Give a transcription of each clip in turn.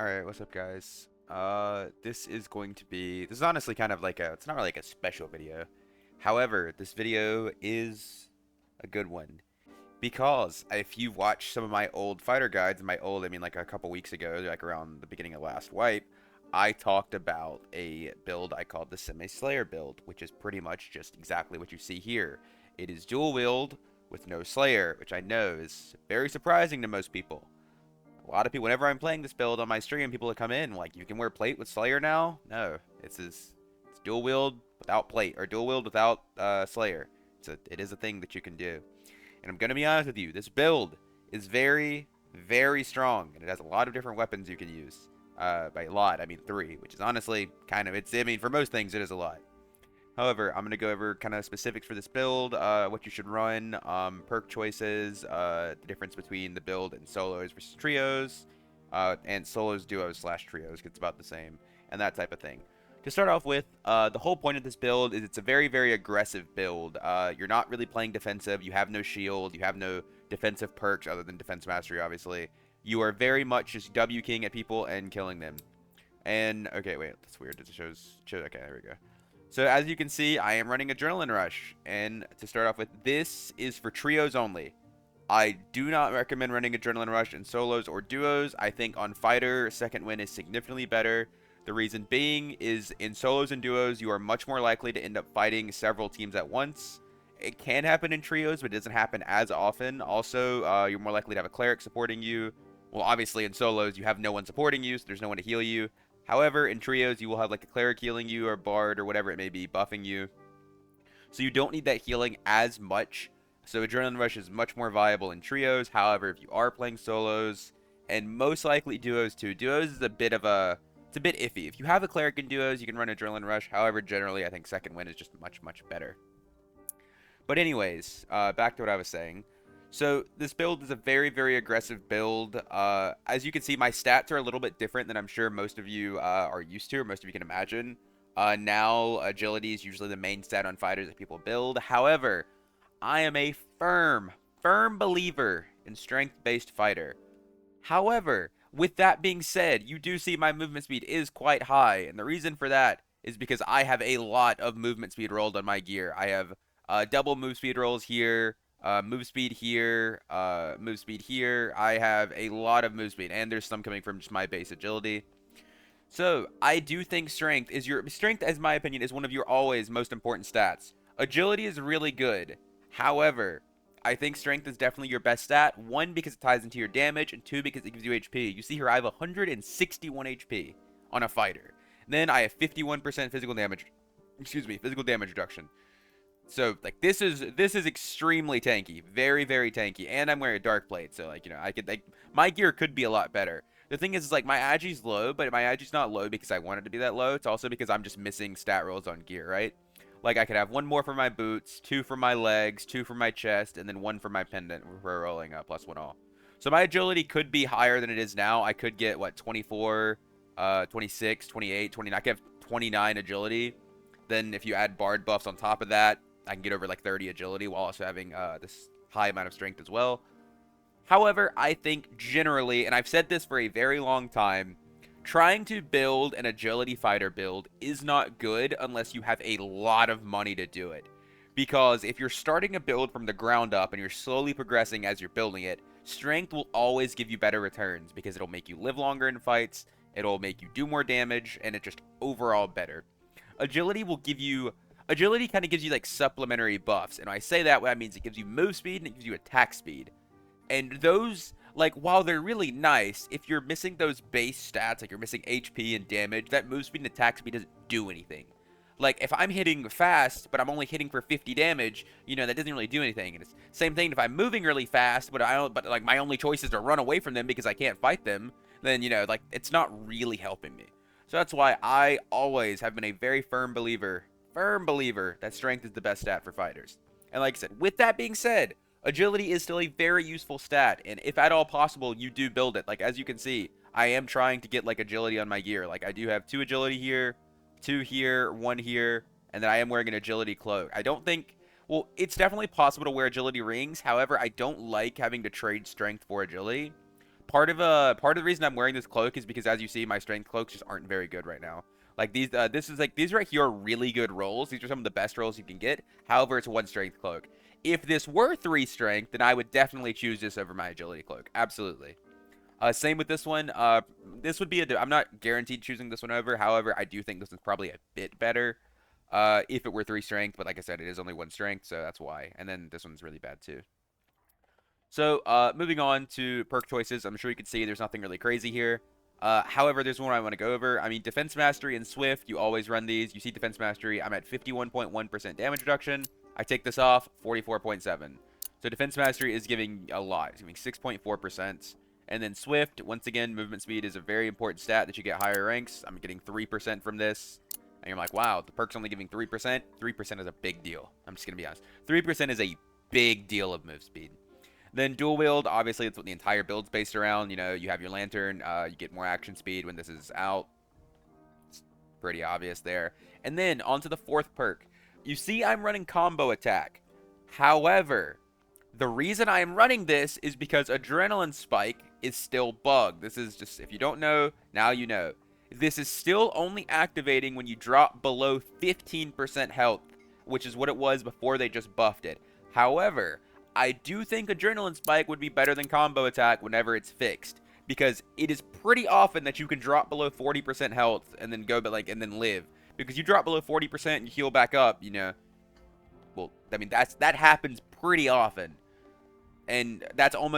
Alright, what's up guys? This is honestly kind of like it's not really like a special video. However, this video is a good one. Because if you've watched some of my old fighter guides, I mean like a couple weeks ago, like around the beginning of last wipe, I talked about a build I called the Semi-Slayer build, which is pretty much just exactly what you see here. It is dual wield with no Slayer, which I know is very surprising to most people. A lot of people, whenever I'm playing this build on my stream, people will come in like, you can wear plate with Slayer now? No, it's dual wield without plate, or dual wield without Slayer. It is a thing that you can do. And I'm gonna be honest with you, this build is very, very strong, and it has a lot of different weapons you can use. By a lot, I mean 3, which is honestly kind of, I mean, for most things, it is a lot. However, I'm going to go over kind of specifics for this build, what you should run, perk choices, the difference between the build and solos versus trios, and solos, duos, slash trios, it's about the same, and that type of thing. To start off with, the whole point of this build is it's a very, very aggressive build. You're not really playing defensive, you have no shield, you have no defensive perks other than defense mastery, obviously. You are very much just W king at people and killing them. And, okay, wait, that's weird, it shows, okay, there we go. So as you can see, I am running Adrenaline Rush, and to start off with, this is for trios only. I do not recommend running Adrenaline Rush in solos or duos. I think on Fighter, second win is significantly better. The reason being is in solos and duos, you are much more likely to end up fighting several teams at once. It can happen in trios, but it doesn't happen as often. Also, you're more likely to have a cleric supporting you. Well, obviously in solos, you have no one supporting you, so there's no one to heal you. However, in trios, you will have like a cleric healing you or bard or whatever it may be, buffing you. So you don't need that healing as much. So Adrenaline Rush is much more viable in trios. However, if you are playing solos, and most likely duos too, duos is it's a bit iffy. If you have a cleric in duos, you can run Adrenaline Rush. However, generally, I think second win is just much, much better. But anyways, back to what I was saying. So this build is a very, very aggressive build. As you can see, my stats are a little bit different than I'm sure most of you are used to, or most of you can imagine. Now, agility is usually the main stat on fighters that people build. However, I am a firm believer in strength-based fighter. However, with that being said, you do see my movement speed is quite high, and the reason for that is because I have a lot of movement speed rolled on my gear. I have double move speed rolls here, move speed here, move speed here. I have a lot of move speed, and there's some coming from just my base agility. So I do think strength, as my opinion, is one of your always most important stats. Agility is really good. However, I think strength is definitely your best stat. One, because it ties into your damage, and two, because it gives you HP. You see here, I have 161 HP on a fighter. Then I have 51% physical damage. Excuse me, physical damage reduction. So like this is extremely tanky, very, very tanky, and I'm wearing a dark plate, so like, you know, I could like my gear could be a lot better. The thing is like my agi's low, but my agi's not low because I want it to be that low. It's also because I'm just missing stat rolls on gear, right? Like I could have one more for my boots, two for my legs, two for my chest, and then one for my pendant for rolling up plus one all. So my agility could be higher than it is now. I could get what 24, 26, 28, 29. I could have 29 agility. Then if you add bard buffs on top of that, I can get over like 30 agility while also having this high amount of strength as well. However, I think generally, and I've said this for a very long time, trying to build an agility fighter build is not good unless you have a lot of money to do it. Because if you're starting a build from the ground up and you're slowly progressing as you're building it, strength will always give you better returns because it'll make you live longer in fights, it'll make you do more damage, and it's just overall better. Agility will give you Agility kind of gives you like supplementary buffs, and when I say that, what that means it gives you move speed and it gives you attack speed. And those, like, while they're really nice, if you're missing those base stats, like you're missing HP and damage, that move speed and attack speed doesn't do anything. Like, if I'm hitting fast, but I'm only hitting for 50 damage, you know, that doesn't really do anything. And it's same thing if I'm moving really fast, but like my only choice is to run away from them because I can't fight them, then, you know, like, it's not really helping me. So that's why I always have been a very firm believer that strength is the best stat for fighters. And like I said, with that being said, agility is still a very useful stat, and if at all possible, you do build it. Like, as you can see, I am trying to get, like, agility on my gear. Like, I do have 2 agility here, 2 here, 1 here, and then I am wearing an agility cloak. I don't think... Well, it's definitely possible to wear agility rings. However, I don't like having to trade strength for agility. part of the reason I'm wearing this cloak is because, as you see, my strength cloaks just aren't very good right now. Like these right here are really good rolls. These are some of the best rolls you can get. However, it's 1 strength cloak. If this were 3 strength, then I would definitely choose this over my agility cloak. Absolutely. Same with this one. This would be I'm not guaranteed choosing this one over. However, I do think this one's probably a bit better. If it were 3 strength, but like I said, it is only 1 strength, so that's why. And then this one's really bad too. So, moving on to perk choices, I'm sure you can see there's nothing really crazy here. However, there's one I want to go over. I mean, Defense Mastery and Swift, you always run these. You see Defense Mastery, I'm at 51.1% damage reduction. I take this off, 44.7. So Defense Mastery is giving a lot. It's giving 6.4%. And then Swift, once again, movement speed is a very important stat that you get higher ranks. I'm getting 3% from this. And you're like, wow, the perk's only giving 3%. 3% is a big deal. I'm just going to be honest. 3% is a big deal of move speed. Then Dual-Wield, obviously, that's what the entire build's based around. You know, you have your lantern. You get more action speed when this is out. It's pretty obvious there. And then, onto the 4th perk. You see I'm running combo attack. However, the reason I am running this is because Adrenaline Spike is still bugged. This is just, if you don't know, now you know. This is still only activating when you drop below 15% health, which is what it was before they just buffed it. However, I do think Adrenaline Spike would be better than Combo Attack whenever it's fixed, because it is pretty often that you can drop below 40% health and then go, and then live. Because you drop below 40% and you heal back up, you know. Well, I mean, that happens pretty often. And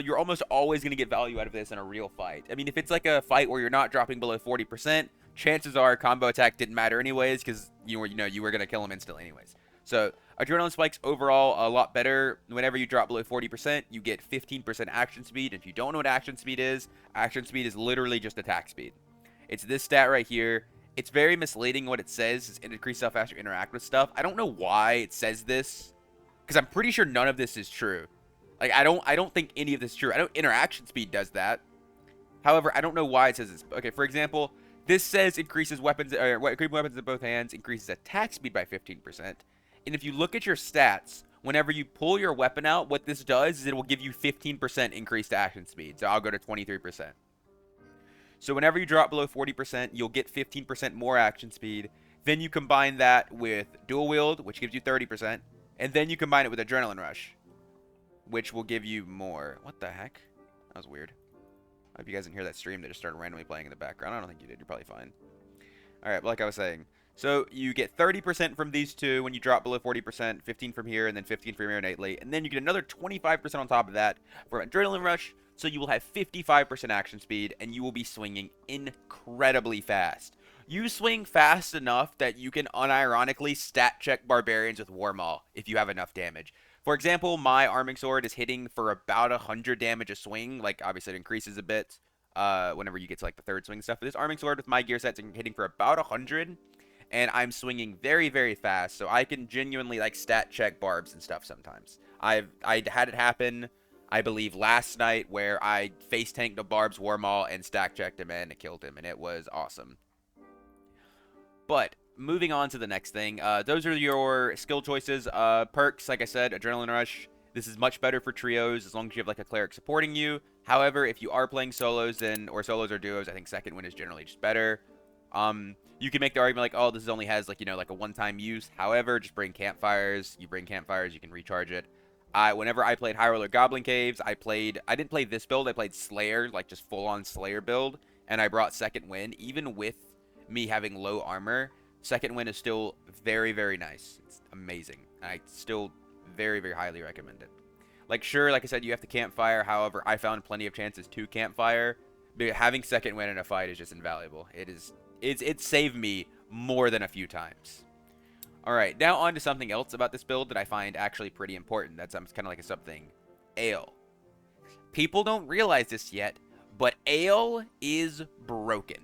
you're almost always going to get value out of this in a real fight. I mean, if it's like a fight where you're not dropping below 40%, chances are Combo Attack didn't matter anyways, because you were going to kill him instantly anyways. So, Adrenaline Spike's overall a lot better. Whenever you drop below 40%, you get 15% action speed. If you don't know what action speed is literally just attack speed. It's this stat right here. It's very misleading what it says. It's increase how fast you interact with stuff. I don't know why it says this, because I'm pretty sure none of this is true. Like, I don't think any of this is true. I know interaction speed does that. However, I don't know why it says this. Okay, for example, this says increases weapons in both hands, increases attack speed by 15%. And if you look at your stats, whenever you pull your weapon out, what this does is it will give you 15% increased action speed. So I'll go to 23%. So whenever you drop below 40%, you'll get 15% more action speed. Then you combine that with Dual-Wield, which gives you 30%. And then you combine it with Adrenaline Rush, which will give you more. What the heck? That was weird. I hope you guys didn't hear that stream that just started randomly playing in the background. I don't think you did. You're probably fine. Alright, like I was saying. So you get 30% from these two when you drop below 40%, 15 from here, and then 15 from here innately. And then you get another 25% on top of that for Adrenaline Rush. So you will have 55% action speed, and you will be swinging incredibly fast. You swing fast enough that you can unironically stat check Barbarians with War Maul if you have enough damage. For example, my Arming Sword is hitting for about 100 damage a swing. Like, obviously it increases a bit whenever you get to like the 3rd swing and stuff. But this Arming Sword with my gear sets is hitting for about 100. And I'm swinging very, very fast, so I can genuinely like stat check barbs and stuff sometimes. I had it happen, I believe, last night where I face tanked a Barb's War Maul and stack checked him and killed him, and it was awesome. But moving on to the next thing, those are your skill choices. Perks, like I said, Adrenaline Rush. This is much better for trios as long as you have like a cleric supporting you. However, if you are playing solos or solos or duos, I think second wind is generally just better. You can make the argument like, oh, this only has like, like a one-time use. However, just bring campfires. You bring campfires, you can recharge it. Whenever I played High Roller Goblin Caves, I didn't play this build. I played Slayer, like just full-on Slayer build, and I brought Second Wind. Even with me having low armor, Second Wind is still very, very nice. It's amazing. I still very, very highly recommend it. Like, sure, like I said, you have to campfire. However, I found plenty of chances to campfire. But having Second Wind in a fight is just invaluable. It saved me more than a few times. Alright, now on to something else about this build that I find actually pretty important. That's kind of like a sub-thing. Ale. People don't realize this yet, but ale is broken.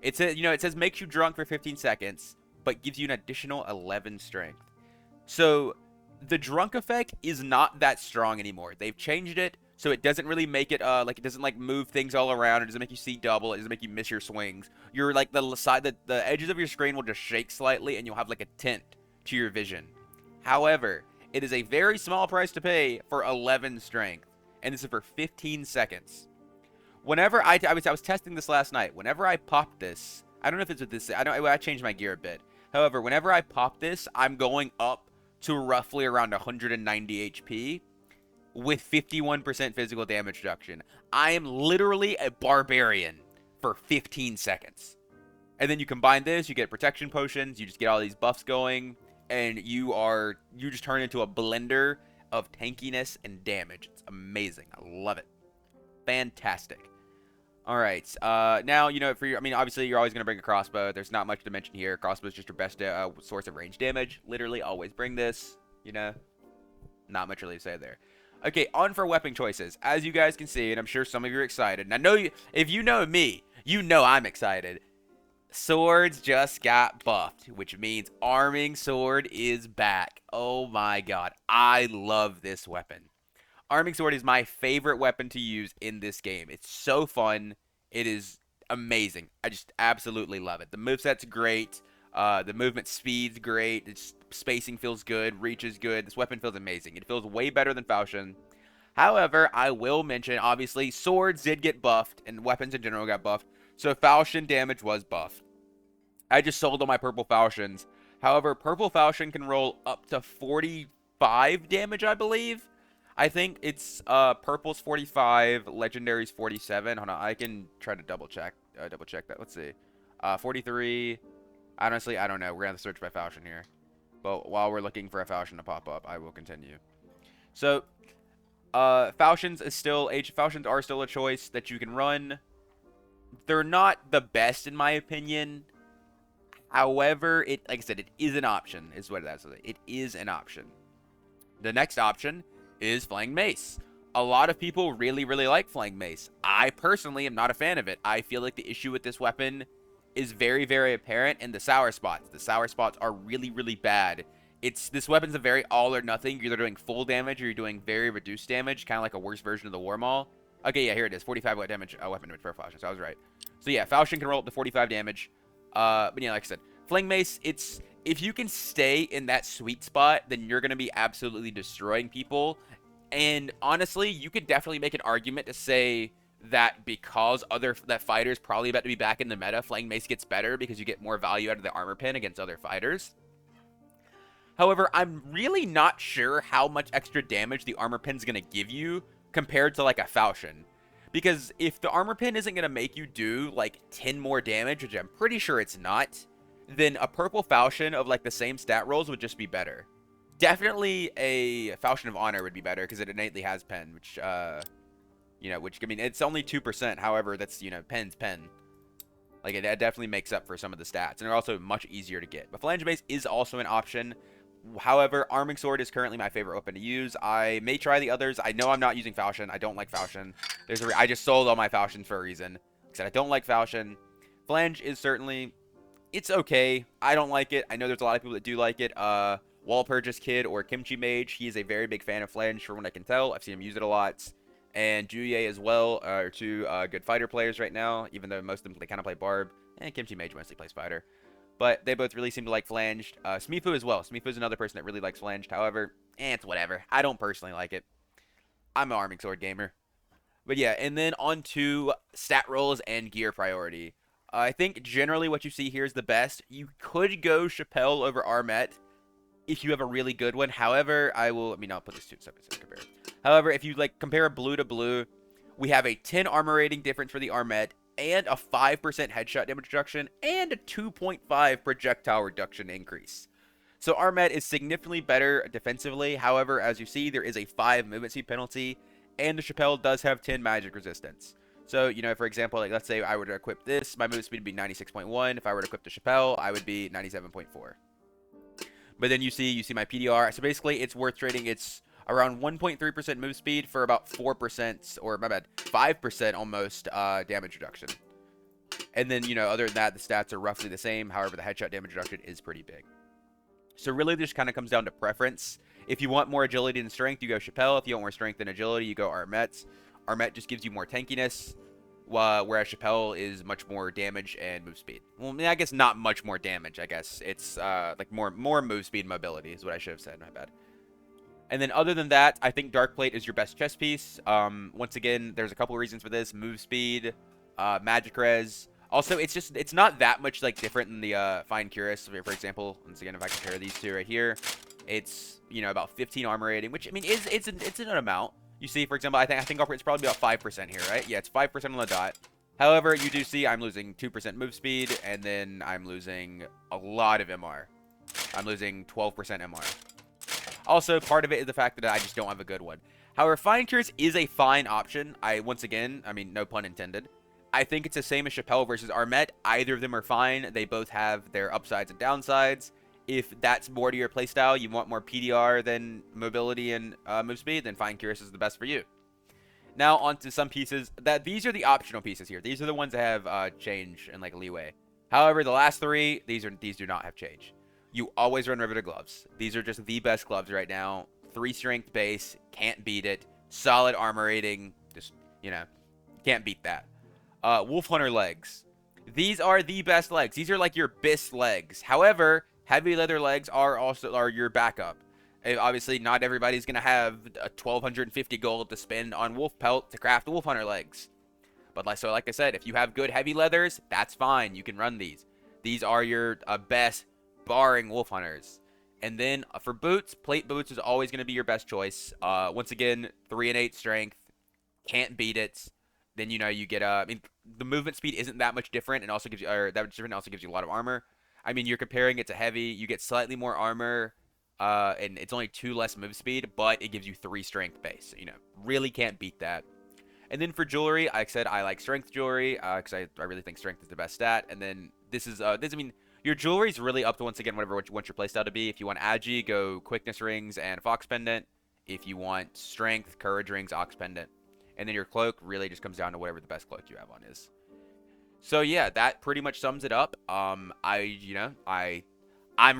It says, it says makes you drunk for 15 seconds, but gives you an additional 11 strength. So, the drunk effect is not that strong anymore. They've changed it, so it doesn't really make it, it doesn't, like, move things all around. It doesn't make you see double. It doesn't make you miss your swings. You're, like, the edges of your screen will just shake slightly, and you'll have, like, a tint to your vision. However, it is a very small price to pay for 11 strength, and this is for 15 seconds. Whenever I was testing this last night. Whenever I pop this, I don't know if it's with this. I changed my gear a bit. However, whenever I pop this, I'm going up to roughly around 190 HP with 51% physical damage reduction. I am literally a barbarian for 15 seconds. And then you combine this, you get protection potions, you just get all these buffs going, and you just turn into a blender of tankiness and damage. It's amazing. I love it. Fantastic. All right. Now, I mean, obviously, you're always going to bring a crossbow. There's not much to mention here. Crossbow is just your best source of range damage. Literally, always bring this. Not much really to say there. Okay, on for weapon choices. As you guys can see, and I'm sure some of you are excited. And I know if you know me, you know I'm excited. Swords just got buffed, which means Arming Sword is back. Oh my god. I love this weapon. Arming Sword is my favorite weapon to use in this game. It's so fun. It is amazing. I just absolutely love it. The moveset's great. The movement speed's great. Its spacing feels good. Reach is good. This weapon feels amazing. It feels way better than Falchion. However, I will mention, obviously, swords did get buffed, and weapons in general got buffed. So Falchion damage was buffed. I just sold all my purple Falchions. However, purple Falchion can roll up to 45 damage, I believe. I think it's purple's 45, legendary's 47. Hold on, I can try to double check that. Let's see. 43. Honestly, I don't know. We're gonna have to search by Falchion here. But while we're looking for a Falchion to pop up, I will continue. So, Falchions are still a choice that you can run. They're not the best in my opinion. However, like I said, it is an option. Is what it is. It is an option. The next option is Flaying Mace. A lot of people really, really like Flaying Mace. I personally am not a fan of it. I feel like the issue with this weapon is very, very apparent in the sour spots. The sour spots are really, really bad. This weapon's a very all or nothing. You're either doing full damage or you're doing very reduced damage, kind of like a worse version of the War Maul. Okay, yeah, here it is. 45 weapon damage per Falchion, so I was right. So yeah, Falchion can roll up to 45 damage. But yeah, like I said, Flaying Mace, if you can stay in that sweet spot, then you're going to be absolutely destroying people. And honestly, you could definitely make an argument to say that because that fighters probably about to be back in the meta, Flaying Mace gets better because you get more value out of the armor pin against other fighters. However, I'm really not sure how much extra damage the armor pin's going to give you compared to like a Falchion. Because if the armor pin isn't going to make you do like 10 more damage, which I'm pretty sure it's not, then a purple Falchion of like the same stat rolls would just be better. Definitely a Falchion of Honor would be better because it innately has pen, which I mean, it's only 2%. However, that's, pen's pen. Like, it definitely makes up for some of the stats. And they're also much easier to get. But Phalange Mace is also an option. However, Arming Sword is currently my favorite weapon to use. I may try the others. I know I'm not using Falchion. I don't like Falchion. I just sold all my Falchions for a reason. Like I said, I don't like Falchion. Phalange is certainly... It's okay. I don't like it. I know there's a lot of people that do like it. Walpurgis Kid or Kimchi Mage, he is a very big fan of Phalange from what I can tell. I've seen him use it a lot. And Juye as well are two good fighter players right now, even though most of them, they kind of play Barb. And Kimchi Mage mostly plays fighter. But they both really seem to like Phalanged. Smifu as well. Smifu is another person that really likes Phalanged. However, it's whatever. I don't personally like it. I'm an Arming Sword gamer. But yeah, and then on to stat rolls and gear priority. I think generally what you see here is the best. You could go Chappelle over Armet if you have a really good one. However, I'll put this to separate to compare. However, if you like compare blue to blue, we have a 10 armor rating difference for the Armet and a 5% headshot damage reduction and a 2.5 projectile reduction increase. So Armet is significantly better defensively. However, as you see, there is a 5 movement speed penalty, and the Chappelle does have 10 magic resistance. So, for example, like let's say I were to equip this, my movement speed would be 96.1. If I were to equip the Chappelle, I would be 97.4. But then you see my PDR. So basically, it's worth trading. It's around 1.3% move speed for about 4%, or my bad, 5% almost damage reduction. And then, other than that, the stats are roughly the same. However, the headshot damage reduction is pretty big. So really, this kind of comes down to preference. If you want more agility and strength, you go Chappelle. If you want more strength and agility, you go Armet. Armet just gives you more tankiness, whereas Chappelle is much more damage and move speed. Well, I guess not much more damage, I guess. It's like more move speed and mobility is what I should have said. My bad. And then other than that, I think Dark Plate is your best chess piece. Once again, there's a couple of reasons for this: move speed, magic res. Also, it's not that much like different than the Fine Cuirass. For example, once again, if I compare these two right here, it's about 15 armor rating, which I mean it's an amount. You see, for example, I think it's probably about 5% here, right? Yeah, it's 5% on the dot. However, you do see I'm losing 2% move speed, and then I'm losing a lot of MR. I'm losing 12% MR. Also, part of it is the fact that I just don't have a good one. However, Fine Cuirass is a fine option. Once again, I mean, no pun intended. I think it's the same as Chappelle versus Armet. Either of them are fine. They both have their upsides and downsides. If that's more to your playstyle, you want more PDR than mobility and move speed, then Fine Cuirass is the best for you. Now, on to some pieces. These are the optional pieces here. These are the ones that have change and like leeway. However, the last three, these do not have change. You always run Riveted Gloves. These are just the best gloves right now. 3 strength base, can't beat it. Solid armor rating, just, can't beat that. Wolf Hunter legs. These are the best legs. These are like your best legs. However, heavy leather legs are your backup. Obviously, not everybody's going to have 1,250 gold to spend on wolf pelt to craft the Wolf Hunter legs. But like I said, if you have good heavy leathers, that's fine. You can run these. These are your best, barring Wolf Hunters. And then for boots, plate boots is always going to be your best choice. Once again, 3 and 8 strength. Can't beat it. Then, you get, I mean, the movement speed isn't that much different, and also gives you, also gives you a lot of armor. I mean, you're comparing it to heavy, you get slightly more armor, and it's only 2 less move speed, but it gives you 3 strength base. So, really can't beat that. And then for jewelry, like I said, I like strength jewelry, because I really think strength is the best stat. And then I mean, your jewelry is really up to, once again, whatever you want your playstyle to be. If you want agi, go quickness rings and fox pendant. If you want strength, courage rings, ox pendant. And then your cloak really just comes down to whatever the best cloak you have on is. So yeah, that pretty much sums it up. I'm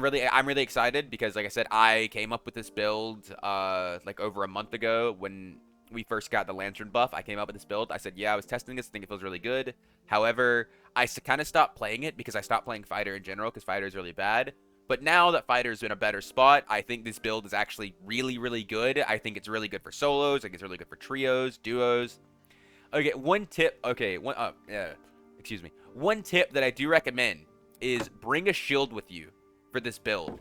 really excited because, like I said, I came up with this build like over a month ago when we first got the Lantern buff. I came up with this build. I said, yeah, I was testing this. I think it feels really good. However, I kind of stopped playing it because I stopped playing Fighter in general because Fighter is really bad. But now that Fighter's in a better spot, I think this build is actually really, really good. I think it's really good for solos. I think it's really good for trios, duos. Okay, one tip. Okay, excuse me. One tip that I do recommend is bring a shield with you for this build.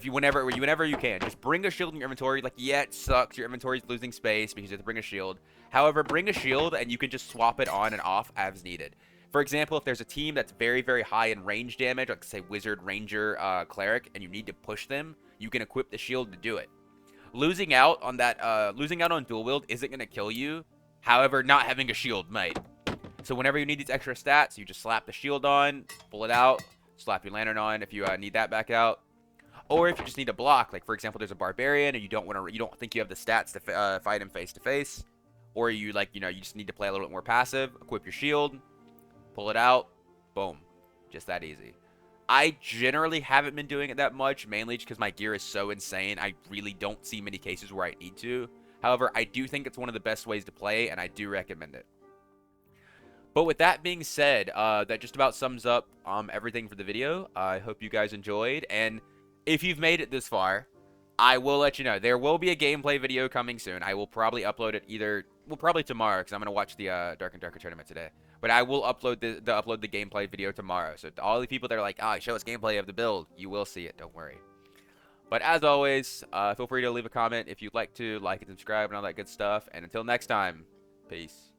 Whenever you can, just bring a shield in your inventory. Like, yeah, it sucks. Your inventory's losing space because you have to bring a shield. However, bring a shield and you can just swap it on and off as needed. For example, if there's a team that's very, very high in range damage, like say Wizard, Ranger, Cleric, and you need to push them, you can equip the shield to do it. Losing out on Dual-Wield isn't going to kill you. However, not having a shield might. So whenever you need these extra stats, you just slap the shield on, pull it out, slap your lantern on if you need that back out. Or if you just need to block, like for example, there's a barbarian and you don't think you have the stats to fight him face to face, or you just need to play a little bit more passive, equip your shield, pull it out, boom. Just that easy. I generally haven't been doing it that much, mainly just because my gear is so insane. I really don't see many cases where I need to. However, I do think it's one of the best ways to play, and I do recommend it. But with that being said, that just about sums up everything for the video. I hope you guys enjoyed, and if you've made it this far, I will let you know. There will be a gameplay video coming soon. I will probably upload it probably tomorrow, because I'm going to watch the Dark and Darker tournament today. But I will upload the gameplay video tomorrow. So to all the people that are like, show us gameplay of the build, you will see it. Don't worry. But as always, feel free to leave a comment if you'd like to, like and subscribe and all that good stuff. And until next time, peace.